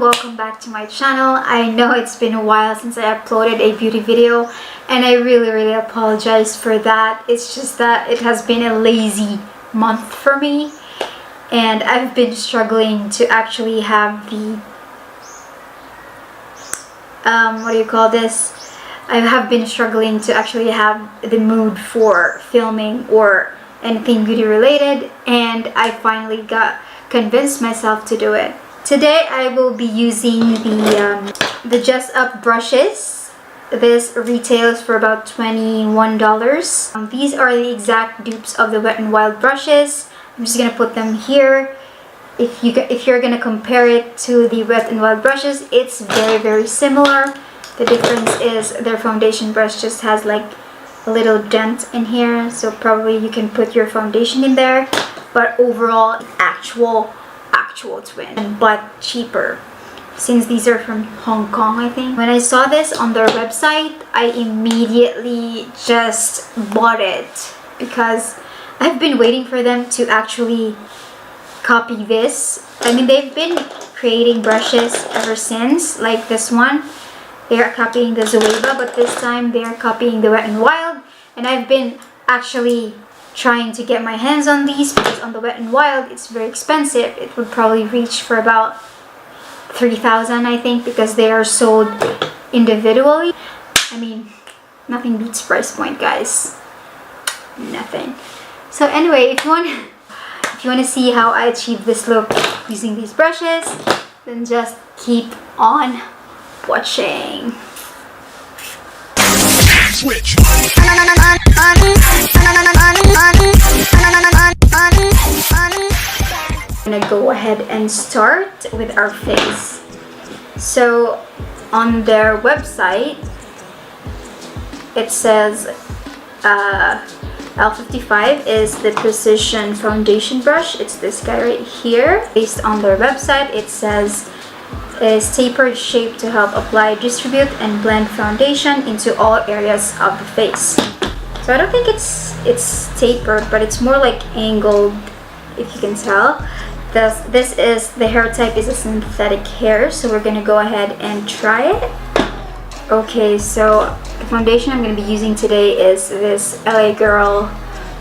welcome back to my channel. I know it's been a while since I uploaded a beauty video and I really apologize for that. It's just that it has been a lazy month for me and I've been struggling to actually have the what do you call this? I have been struggling to actually have the mood for filming or anything beauty related, and I finally got convinced myself to do it. Today I will be using the JESSUP brushes. This retails for about $21. These are the exact dupes of the WetnWild brushes. I'm just gonna put them here. If you're gonna compare it to the WetnWild brushes, it's very similar. The difference is their foundation brush just has like a little dent in here, so probably you can put your foundation in there, but overall actual twin, but cheaper since these are from Hong Kong, I think. When I saw this on their website, I immediately just bought it because I've been waiting for them to actually copy this. I mean, they've been creating brushes ever since, like this one. They are copying the Zoeva, but this time they are copying the WetnWild, and I've been actually trying to get my hands on these because on the WetnWild it's very expensive. It would probably reach for about $3,000, I think, because they are sold individually. I mean, nothing beats price point, guys. Nothing. So anyway, if you want to see how I achieve this look using these brushes, then just keep on watching. Switch. I'm gonna go ahead and start with our face. So on their website it says L55 is the precision foundation brush. It's this guy right here. Based on their website, it says is tapered shape to help apply, distribute, and blend foundation into all areas of the face. So I don't think it's tapered, but it's more like angled, if you can tell. This is, the hair type is a synthetic hair, so we're gonna go ahead and try it. Okay, so the foundation I'm gonna be using today is this LA Girl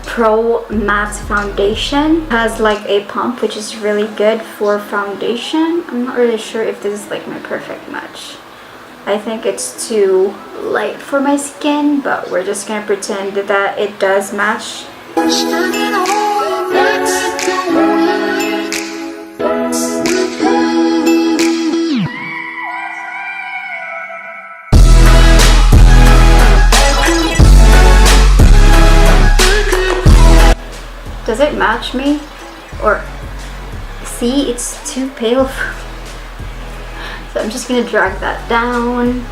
Pro Matte Foundation. It has like a pump, which is really good for foundation. I'm not really sure if this is like my perfect match. I think it's too light for my skin, but we're just gonna pretend that it does match. Does it match me? Or see, it's too pale. So I'm just gonna drag that down.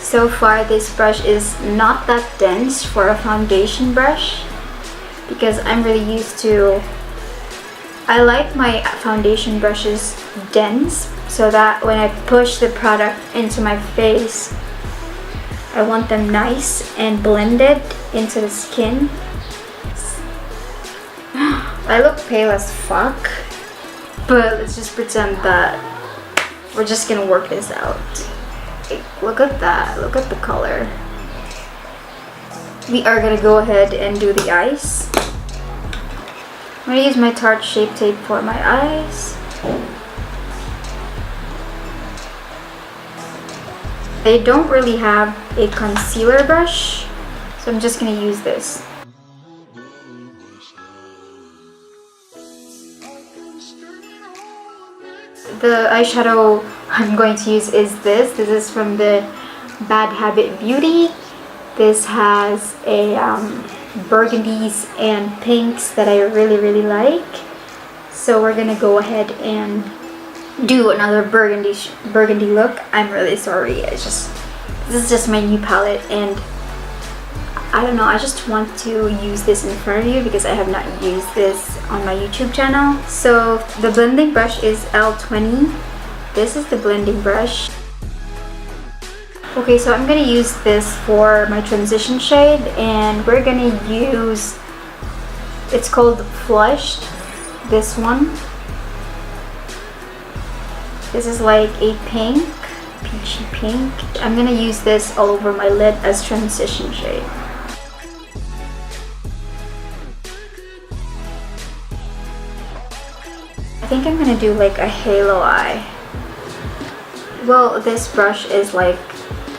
So far this brush is not that dense for a foundation brush because I'm really used to, I like my foundation brushes dense so that when I push the product into my face, I want them nice and blended into the skin. I look pale as fuck, but let's just pretend that we're just gonna work this out. Look at that, look at the color. We are gonna go ahead and do the eyes. I'm gonna use my Tarte Shape Tape for my eyes. They don't really have a concealer brush, so I'm just gonna use this. The eyeshadow I'm going to use is this. This is from the Bad Habit Beauty. This has a burgundies and pinks that I really like. So we're gonna go ahead and do another burgundy look. I'm really sorry. This is just my new palette, and I don't know, I just want to use this in front of you because I have not used this on my YouTube channel. So the blending brush is L20. This is the blending brush. Okay, so I'm gonna use this for my transition shade, and we're gonna use, it's called Flushed, this one. This is like a pink, peachy pink. I'm gonna use this all over my lid as transition shade. I think I'm gonna do like a halo eye. Well, this brush is like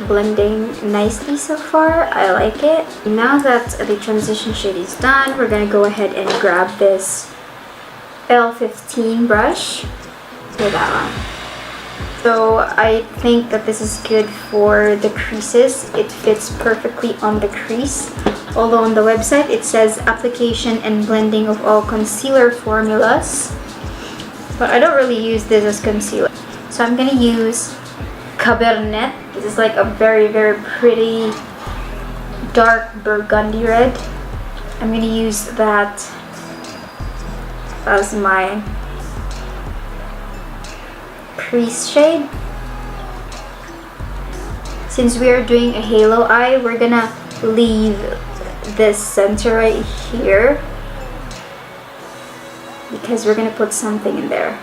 blending nicely so far. I like it. Now that the transition shade is done, we're gonna go ahead and grab this L15 brush for that one. So I think that this is good for the creases. It fits perfectly on the crease. Although on the website it says application and blending of all concealer formulas. But I don't really use this as concealer. So I'm gonna use Cabernet. This is like a very, very pretty dark burgundy red. I'm gonna use that as my crease shade. Since we are doing a halo eye, we're gonna leave this center right here because we're gonna put something in there.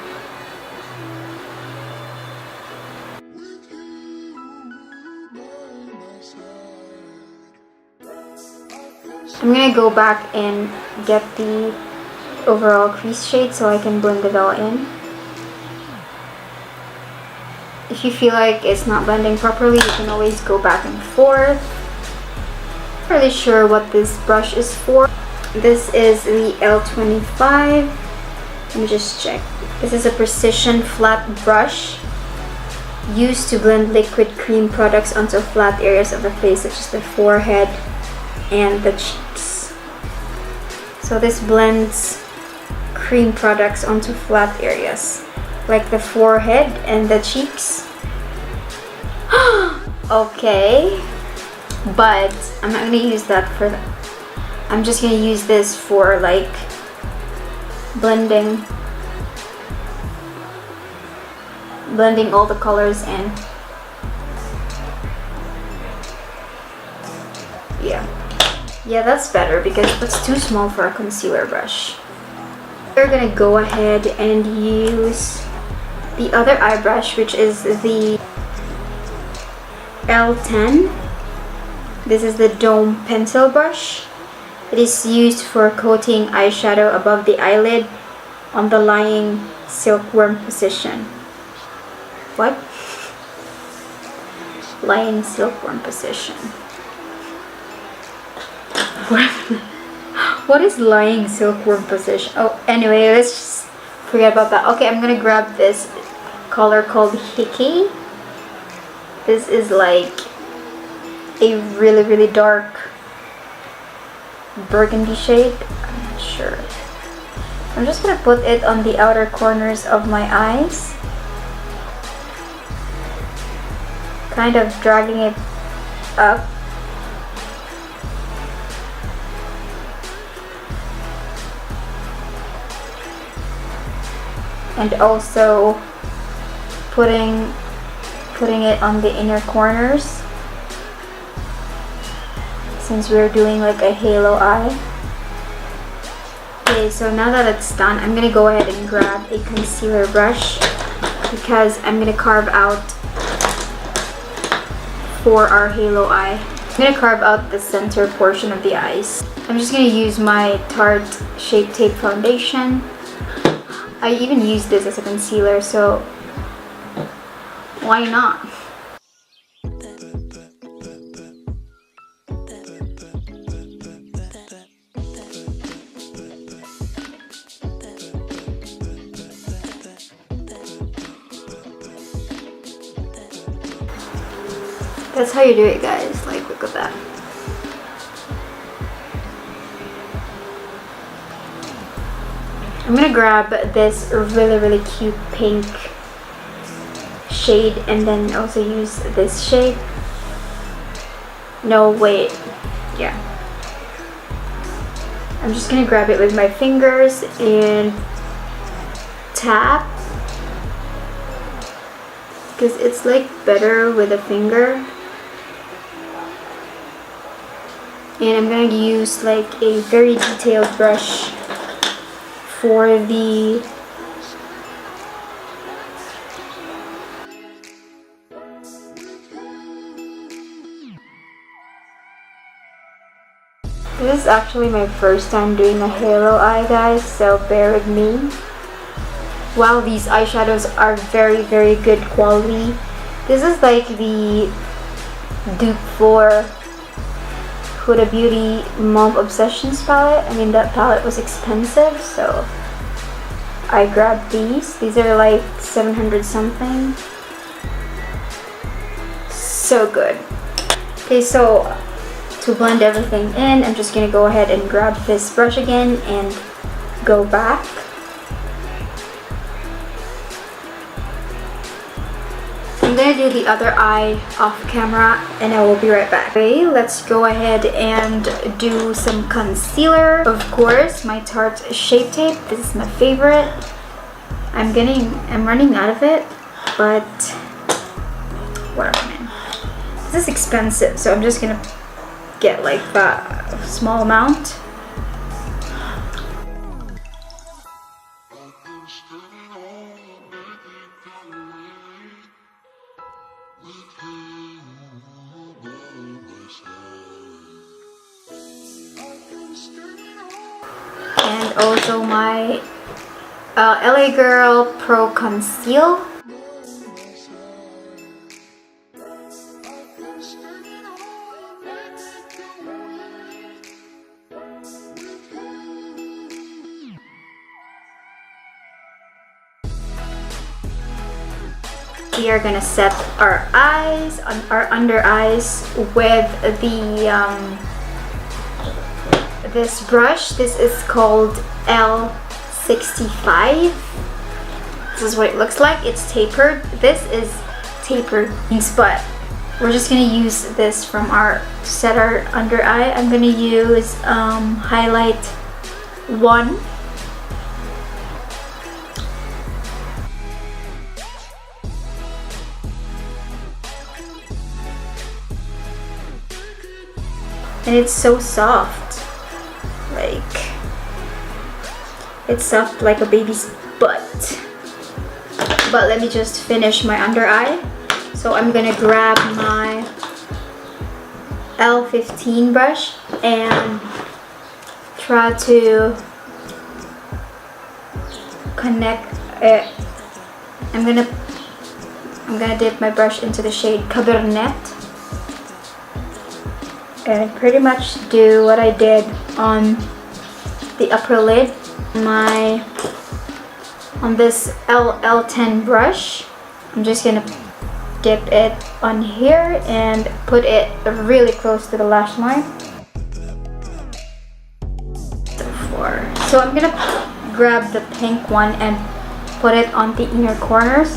I'm gonna go back and get the overall crease shade so I can blend it all in. If you feel like it's not blending properly, you can always go back and forth. Not really sure what this brush is for. This is the L25. Let me just check. This is a precision flat brush used to blend liquid cream products onto flat areas of the face, such as the forehead and the cheeks. So this blends cream products onto flat areas like the forehead and the cheeks. Okay, but I'm not gonna use that for that. I'm just gonna use this for like blending all the colors in. Yeah, that's better because that's too small for a concealer brush. We're gonna go ahead and use the other eye brush, which is the L10. This is the Dome pencil brush. It is used for coating eyeshadow above the eyelid on the lying silkworm position. What? Lying silkworm position. What is lying silkworm position? Oh, anyway, let's just forget about that. Okay, I'm gonna grab this color called Hickey. This is like a really, really dark burgundy shade. I'm not sure. I'm just gonna put it on the outer corners of my eyes, kind of dragging it up. And also putting it on the inner corners, since we're doing like a halo eye. Okay, so now that it's done, I'm gonna go ahead and grab a concealer brush because I'm gonna carve out for our halo eye. I'm gonna carve out the center portion of the eyes. I'm just gonna use my Tarte Shape Tape foundation. I even use this as a concealer, so why not? That's how you do it, guys. Like, look at that. I'm gonna grab this really, really cute pink shade and then also use this shade. No, wait. Yeah. I'm just gonna grab it with my fingers and tap, because it's like better with a finger. And I'm gonna use like a very detailed brush for the This is actually my first time doing a halo eye, guys, so bear with me. Wow, these eyeshadows are very, very good quality. This is like the dupe for Huda Beauty Mauve Obsessions palette. I mean, that palette was expensive, so I grabbed these. These are like 700 something. So good. Okay, so to blend everything in, I'm just gonna go ahead and grab this brush again and go back. I'm gonna do the other eye off camera and I will be right back. Okay, let's go ahead and do some concealer. Of course, my Tarte Shape Tape. This is my favorite. I'm running out of it, but whatever, man. This is expensive, so I'm just gonna get like a small amount. And also my LA Girl Pro Conceal. We are gonna set our eyes, our under eyes, with the this brush. This is called L65. This is what it looks like. It's tapered. This is tapered, but we're just gonna use this from our set our under eye. I'm gonna use highlight 1. And it's so soft, like it's soft like a baby's butt. But let me just finish my under eye. So I'm gonna grab my L15 brush and try to connect it. I'm gonna dip my brush into the shade Cabernet and pretty much do what I did on the upper lid. On this L10 brush, I'm just gonna dip it on here and put it really close to the lash line. So I'm gonna grab the pink one and put it on the inner corners.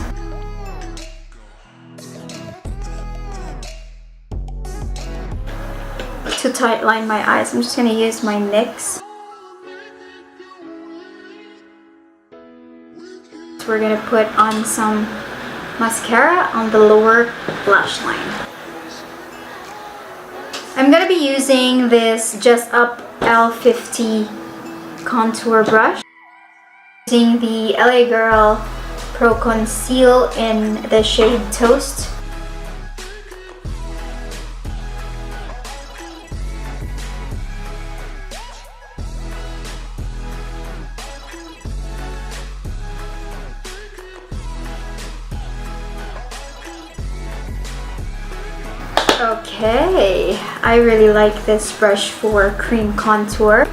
To tight line my eyes, I'm just gonna use my NYX. So we're gonna put on some mascara on the lower lash line. I'm gonna be using this JESSUP L50 contour brush. Using the LA Girl Pro Conceal in the shade Toast. Okay, I really like this brush for cream contour.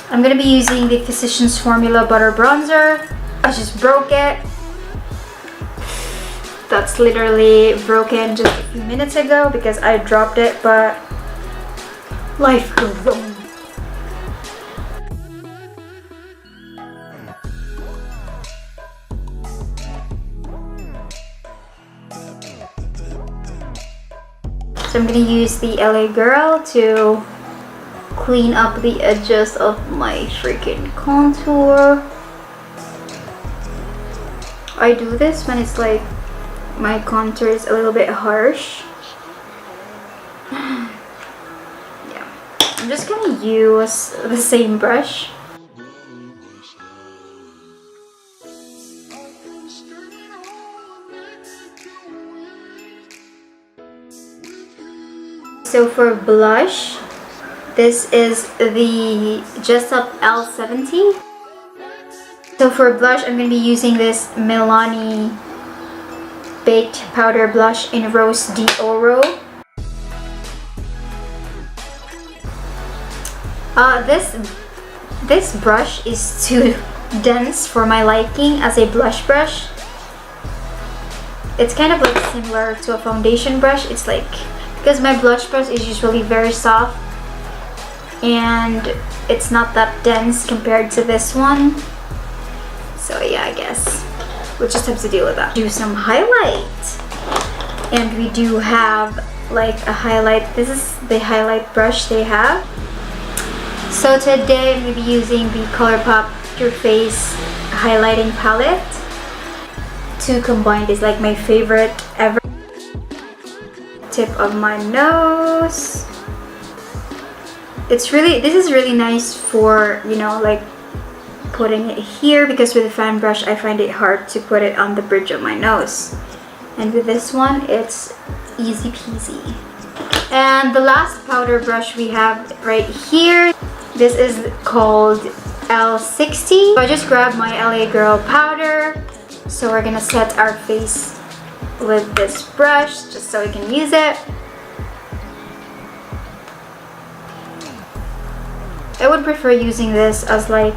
I'm going to be using the Physicians Formula Butter Bronzer. I just broke it. That's literally broken just a few minutes ago because I dropped it, but life goes on. So I'm going to use the LA Girl to clean up the edges of my freaking contour. I do this when it's like my contour is a little bit harsh. Yeah, I'm just going to use the same brush. So for blush, This is the JESSUP L70. So for blush, I'm going to be using this Milani Baked Powder Blush in Rose d'Oro. This brush is too dense for my liking as a blush brush. It's kind of like similar to a foundation brush. It's like, because my blush brush is usually very soft and it's not that dense compared to this one. So yeah, I guess we'll just have to deal with that. Do some highlight. And we do have like a highlight. This is the highlight brush they have. So today I'm going to be using the ColourPop Your Face highlighting palette to combine this, like my favorite ever. Tip of my nose. This is really nice for, you know, like putting it here, because with a fan brush I find it hard to put it on the bridge of my nose. And with this one, it's easy peasy. And the last powder brush we have right here, this is called L60. So I just grabbed my LA Girl powder. So we're gonna set our face with this brush just so we can use it. I would prefer using this as like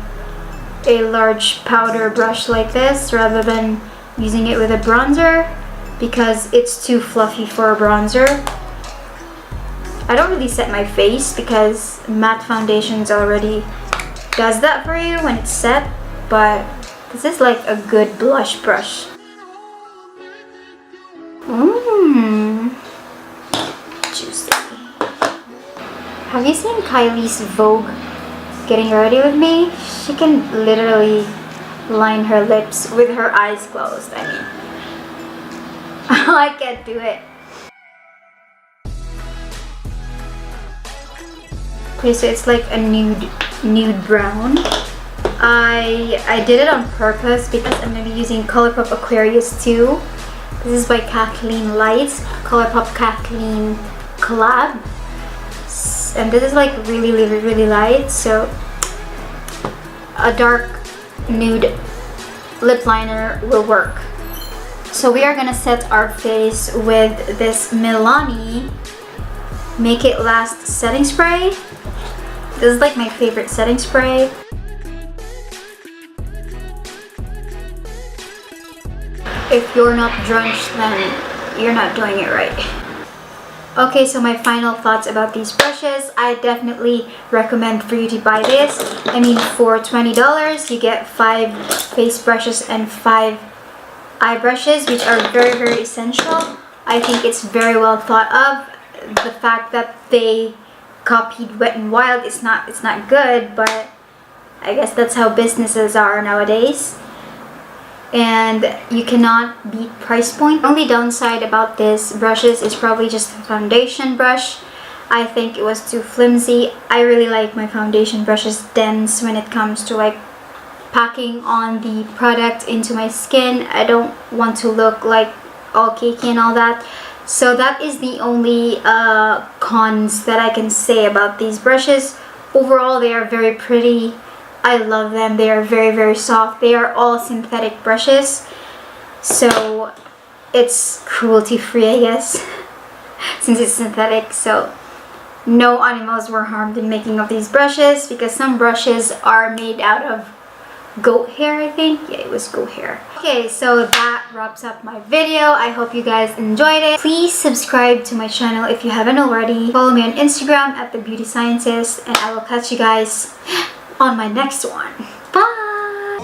a large powder brush like this rather than using it with a bronzer, because it's too fluffy for a bronzer. I don't really set my face because matte foundations already does that for you when it's set, but this is like a good blush brush. Juicy. Have you seen Kylie's Vogue getting ready with me? She can literally line her lips with her eyes closed. I mean, I can't do it. Okay, so it's like a nude brown. I did it on purpose because I'm going to be using ColourPop Aquarius 2. This is by Kathleen Lights, ColourPop Kathleen collab. And this is like really light, so a dark nude lip liner will work. So we are gonna set our face with this Milani Make It Last setting spray. This is like my favorite setting spray. If you're not drenched, then you're not doing it right. Okay, so my final thoughts about these brushes. I definitely recommend for you to buy this. I mean, for $20, you get 5 face brushes and 5 eye brushes, which are very essential. I think it's very well thought of. The fact that they copied Wet n Wild, it's not good, but I guess that's how businesses are nowadays. And you cannot beat price point. The only downside about this brushes is probably just the foundation brush. I think it was too flimsy. I really like my foundation brushes dense when it comes to like packing on the product into my skin. I don't want to look like all cakey and all that. So that is the only cons that I can say about these brushes. Overall, they are very pretty. I love them. They are very soft. They are all synthetic brushes, so it's cruelty free, I guess, since it's synthetic. So no animals were harmed in making of these brushes, because some brushes are made out of goat hair, I think. Yeah, it was goat hair. Okay, so that wraps up my video. I hope you guys enjoyed it. Please subscribe to my channel if you haven't already. Follow me on Instagram at The Beauty Scientist, and I will catch you guys on my next one. Bye!